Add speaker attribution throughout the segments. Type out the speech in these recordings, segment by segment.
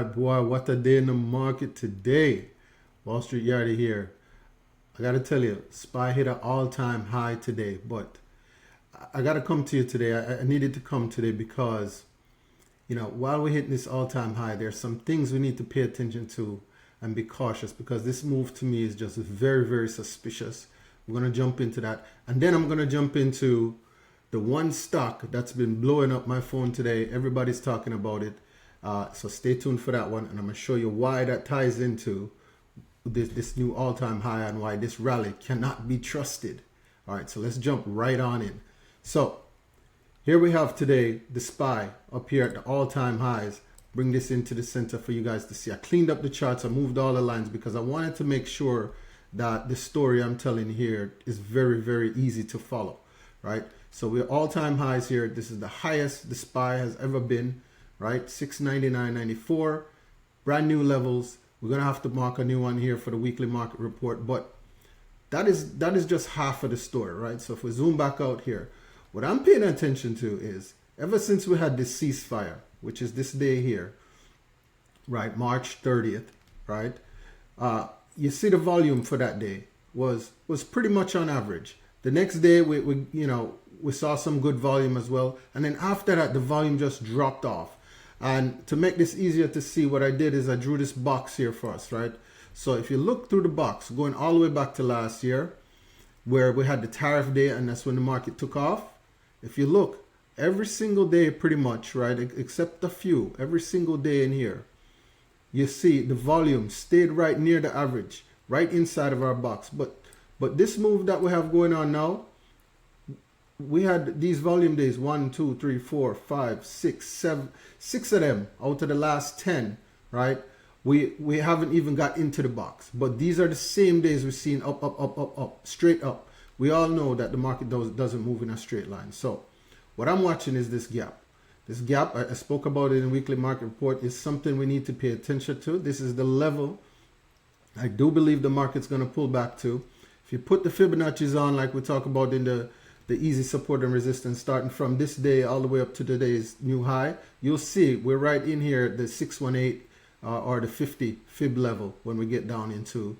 Speaker 1: boy, what a day in the market today. Wall Street Yardie here. I gotta tell you, SPY hit an all-time high today, but I gotta come to you today. I needed to come today because, while we're hitting this all-time high, there's some things we need to pay attention to and be cautious, because this move to me is just very, very suspicious. We're gonna jump into that, and then I'm gonna jump into the one stock that's been blowing up my phone today. Everybody's talking about it. So stay tuned for that one, and I'm going to show you why that ties into this new all-time high and why this rally cannot be trusted. All right, so let's jump right on in. So here we have today the SPY up here at the all-time highs. Bring this into the center for you guys to see. I cleaned up the charts. I moved all the lines because I wanted to make sure that the story I'm telling here is very, very easy to follow, right? So we're all-time highs here. This is the highest the SPY has ever been, right? 699.94, brand new levels. We're gonna have to mark a new one here for the weekly market report, but that is just half of the story, right? So if we zoom back out here, what I'm paying attention to is ever since we had this ceasefire, which is this day here, right? March 30th, right? You see the volume for that day was pretty much on average. The next day we saw some good volume as well, and then after that the volume just dropped off. And to make this easier to see, what I did is I drew this box here for us, right? So if you look through the box, going all the way back to last year, where we had the tariff day, and that's when the market took off. If you look, every single day pretty much, right, except a few, every single day in here, you see the volume stayed right near the average, right inside of our box. But this move that we have going on now, we had these volume days, 1, 2, 3, 4, 5, 6, 7, 6 of them out of the last 10, right? We haven't even got into the box, but these are the same days we've seen up, straight up. We all know that the market doesn't move in a straight line. So what I'm watching is this gap. This gap, I spoke about it in the weekly market report, is something we need to pay attention to. This is the level I do believe the market's going to pull back to. If you put the Fibonacci's on, like we talk about in the easy support and resistance, starting from this day all the way up to today's new high, you'll see we're right in here at the 618 or the 50 fib level when we get down into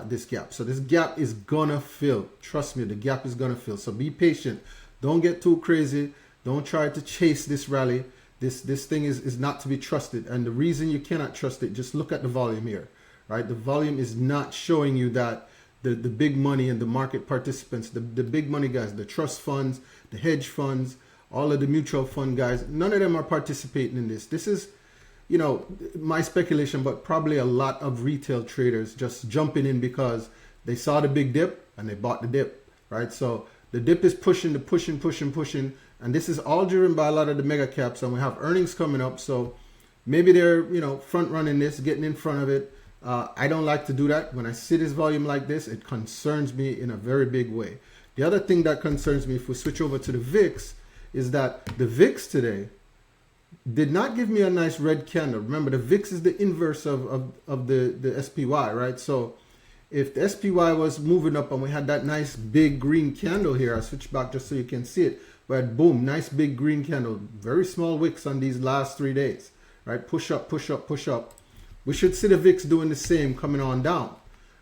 Speaker 1: this gap. So this gap is gonna fill. Trust me, the gap is gonna fill. So be patient. Don't get too crazy. Don't try to chase this rally. This thing is not to be trusted. And the reason you cannot trust it, just look at the volume here, right? The volume is not showing you that the big money and the market participants, the big money guys, the trust funds, the hedge funds, all of the mutual fund guys, none of them are participating in this. This is, my speculation, but probably a lot of retail traders just jumping in because they saw the big dip and they bought the dip, right? So the dip is pushing, and this is all driven by a lot of the mega caps, and we have earnings coming up. So maybe they're, front running this, getting in front of it. I don't like to do that. When I see this volume like this, it concerns me in a very big way. The other thing that concerns me, if we switch over to the VIX, is that the VIX today did not give me a nice red candle. Remember, the VIX is the inverse of the SPY, right? So if the SPY was moving up and we had that nice big green candle here, I'll switch back just so you can see it. We had, boom, nice big green candle, very small wicks on these last 3 days, right? Push up, push up, push up. We should see the VIX doing the same, coming on down.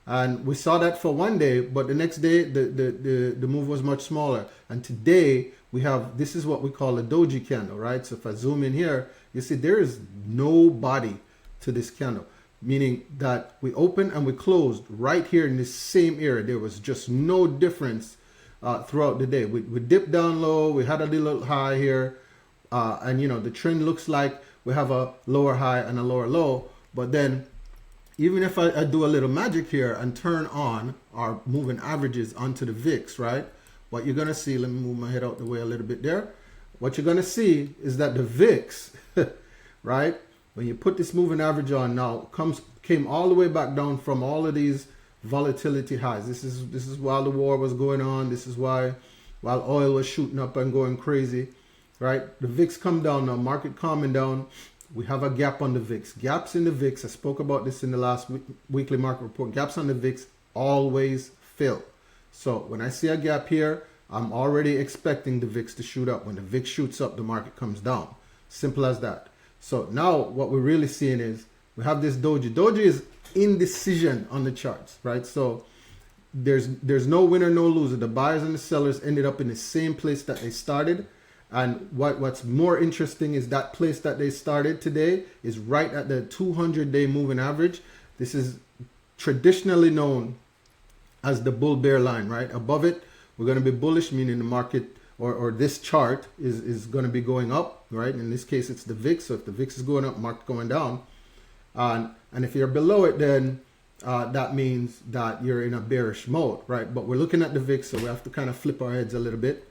Speaker 1: And we saw that for one day, but the next day, the move was much smaller. And today, we have, this is what we call a doji candle, right? So if I zoom in here, you see there is no body to this candle, meaning that we opened and we closed right here in this same area. There was just no difference throughout the day. We dipped down low, we had a little high here, and the trend looks like we have a lower high and a lower low. But then, even if I do a little magic here and turn on our moving averages onto the VIX, right? What you're going to see, let me move my head out the way a little bit there. What you're going to see is that the VIX, right? When you put this moving average on now, came all the way back down from all of these volatility highs. This is while the war was going on. This is while oil was shooting up and going crazy, right? The VIX come down now, market calming down. We have a gap on the VIX. Gaps in the VIX, I spoke about this in the last weekly market report. Gaps on the VIX always fill. So when I see a gap here, I'm already expecting the VIX to shoot up. When the VIX shoots up, the market comes down. Simple as that. So now what we're really seeing is We have this doji. Doji is indecision on the charts, right? So there's no winner, no loser. The buyers and the sellers ended up in the same place that they started. And what's more interesting is that place that they started today is right at the 200-day moving average. This is traditionally known as the bull bear line, right? Above it, we're going to be bullish, meaning the market or this chart is going to be going up, right? In this case, it's the VIX. So if the VIX is going up, market going down. And if you're below it, then that means that you're in a bearish mode, right? But we're looking at the VIX, so we have to kind of flip our heads a little bit.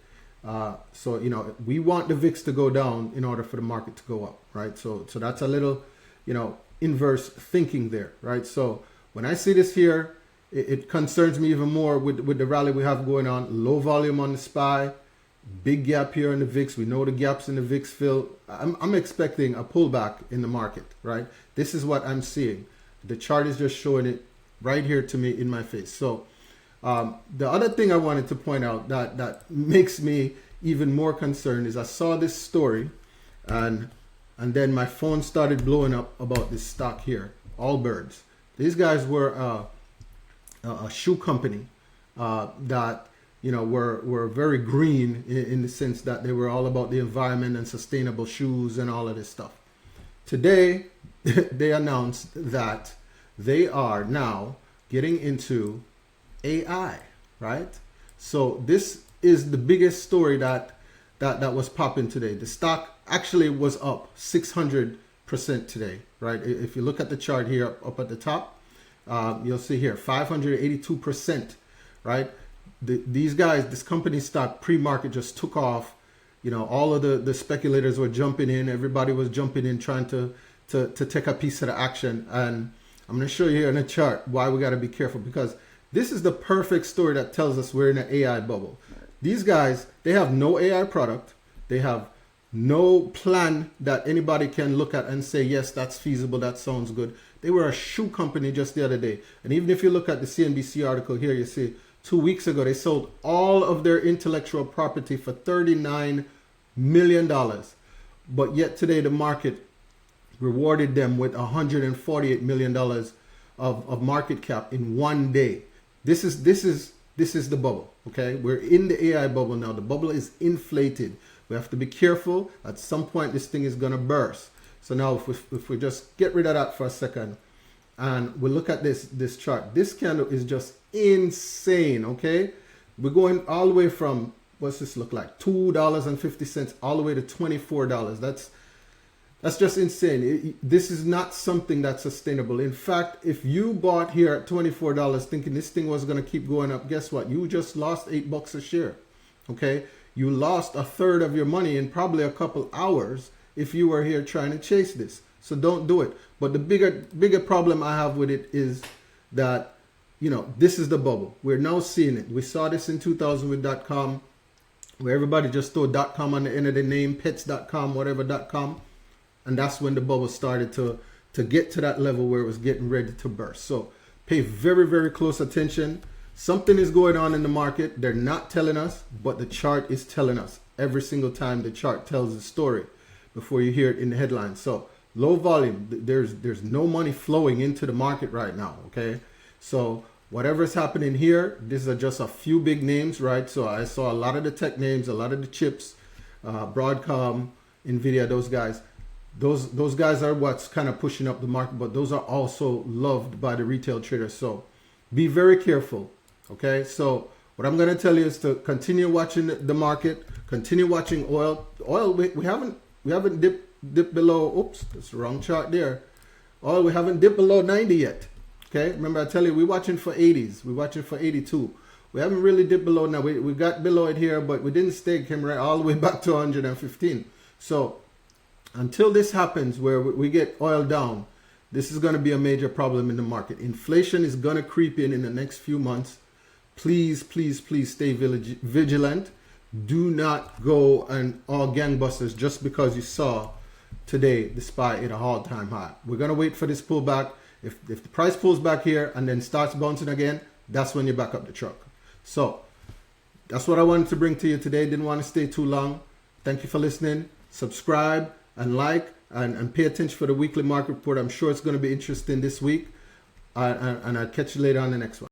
Speaker 1: So, you know, we want the VIX to go down in order for the market to go up, right? So that's a little, you know, inverse thinking there, right? So when I see this here, it concerns me even more with the rally we have going on. Low volume on the SPY, big gap here in the VIX. We know the gaps in the VIX fill. I'm expecting a pullback in the market, right? This is what I'm seeing. The chart is just showing it right here to me in my face. So the other thing I wanted to point out that makes me even more concerned is I saw this story and then my phone started blowing up about this stock here, Allbirds. These guys were a shoe company that, you know, were very green in the sense that they were all about the environment and sustainable shoes and all of this stuff. Today, they announced that they are now getting into AI, right? So this is the biggest story that was popping today. The stock actually was up 600% today, right? If you look at the chart here up at the top, you'll see here 582%, right? These guys, this company stock pre-market just took off. You know, all of the speculators were jumping in. Everybody was jumping in trying to take a piece of the action. And I'm going to show you here in the chart why we got to be careful, because this is the perfect story that tells us we're in an AI bubble. These guys, they have no AI product. They have no plan that anybody can look at and say, yes, that's feasible, that sounds good. They were a shoe company just the other day. And even if you look at the CNBC article here, you see 2 weeks ago, they sold all of their intellectual property for $39 million. But yet today, the market rewarded them with $148 million of market cap in one day. This is the bubble, okay? We're in the AI bubble now. The bubble is inflated. We have to be careful. At some point, this thing is going to burst. So now if we just get rid of that for a second and we look at this chart, this candle is just insane, okay? We're going all the way from, what's this look like? $2.50 all the way to $24. That's just insane. This is not something that's sustainable. In fact, if you bought here at $24 thinking this thing was going to keep going up, guess what? You just lost $8 a share, okay? You lost a third of your money in probably a couple hours if you were here trying to chase this. So don't do it. But the bigger problem I have with it is that, you know, this is the bubble. We're now seeing it. We saw this in 2000 with .com, where everybody just threw .com on the end of the name, pets.com, whatever .com. And that's when the bubble started to get to that level where it was getting ready to burst. So pay very, very close attention. Something is going on in the market. They're not telling us, but the chart is telling us. Every single time the chart tells the story before you hear it in the headlines. So low volume, there's no money flowing into the market right now, okay? So whatever's happening here, these are just a few big names, right? So I saw a lot of the tech names, a lot of the chips, Broadcom, Nvidia, those guys. Those guys are what's kind of pushing up the market, but those are also loved by the retail traders. So be very careful, okay? So what I'm going to tell you is to continue watching the market, continue watching oil. Oil, we haven't dipped below, oops, that's the wrong chart there. Oil, we haven't dipped below 90 yet, okay? Remember I tell you, we're watching for 80s. We're watching for 82. We haven't really dipped below now. We got below it here, but we didn't stay, came right all the way back to 115. So until this happens where we get oil down, this is going to be a major problem in the market. Inflation is going to creep in the next few months. Please, please, please stay vigilant. Do not go and all gangbusters just because you saw today the SPY at a all-time high. We're going to wait for this pullback. If the price pulls back here and then starts bouncing again, that's when you back up the truck. So that's what I wanted to bring to you today. Didn't want to stay too long. Thank you for listening. Subscribe and like and pay attention for the weekly market report. I'm sure it's going to be interesting this week. And I'll catch you later on the next one.